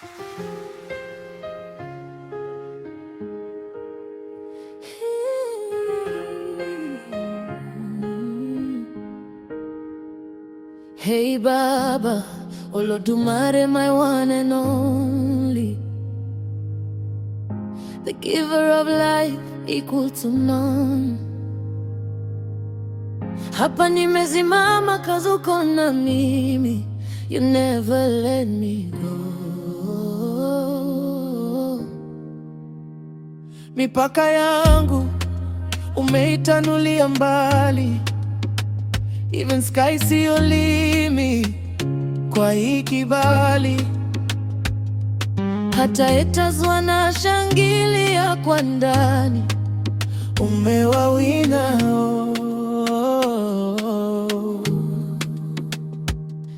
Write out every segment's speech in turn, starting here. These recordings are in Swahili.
Hey Baba, Olodumare, my one and only, the giver of life equal to none. Hapa nimesimama kazi uko na mimi, you never let me go. Mipaka yangu umeitanulia mbali, even sky sio limit kwa hii kibali. Hata haters wanashangilia kwa ndani, umewawina.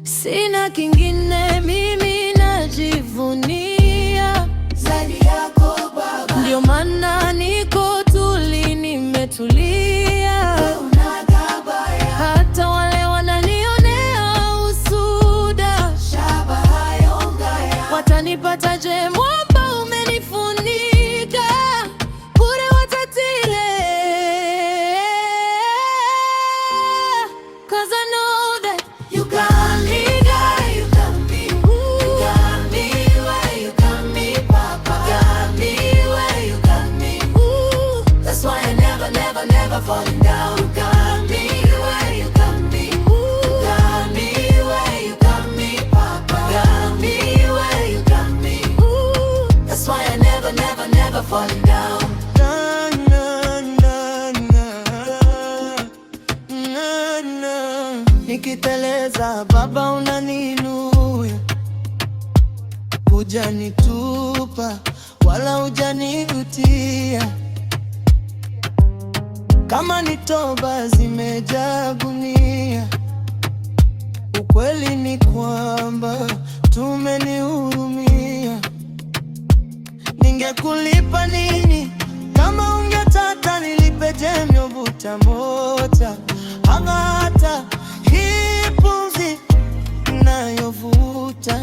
Sina kingine mimi najivunia zaidi yako Baba, ndio maana niko tuli, nimetulia. Hata wale wananionea usuda, watanipata je? Mwamba umenifunika, bure watatile. 'Cause I know that you got me, God, you got me. You got me where you got me, Papa. Got me where you got me. That's why I never, never, never falling down. Got me where you got me. Got me where you got me, Papa. Got me where you got me. That's why I never, never, never falling down. Nikiteleza Baba unaniinua, hujanitupa wala hujanivutia. Kama ni toba zimejaa gunia, ukweli ni kwamba tumenihurumia. Ningekulipa nini kama ungetaka nilipe jemyo vuta mota, ama hata hii pumzi nayovuta,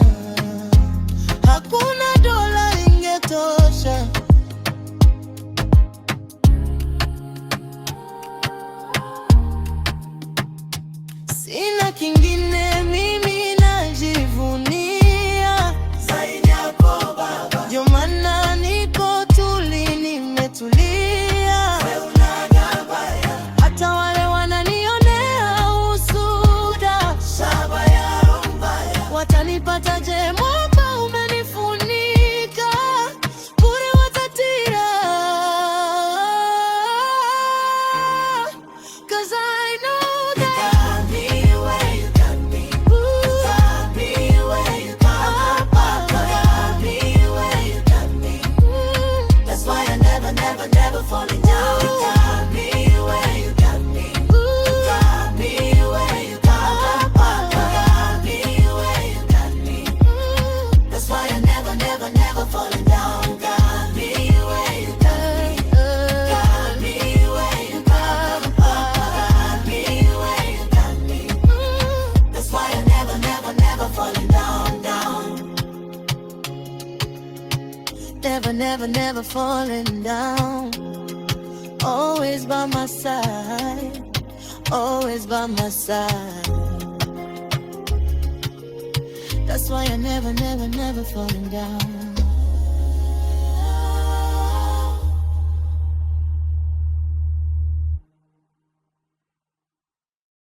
hakuna dola ingetosha. Sina kingine mimi najivunia zaidi yako Baba, ndio maana niko tuli, nimetulia. Hata wale wananionea usuda, watanipata je? Mwamba umenifunika, bure watatira. 'Cause I know never falling down. Got me where you got me. Got me where you got me, Papa. Got me where you got me. That's why I never, never, never falling down. Got me where you got me. Got me where you got me, Papa. Got me where you got me. That's why I never, never, never falling down, down. Never, never, never falling down. Always by my side, always by my side. That's why I never, never, never falling down.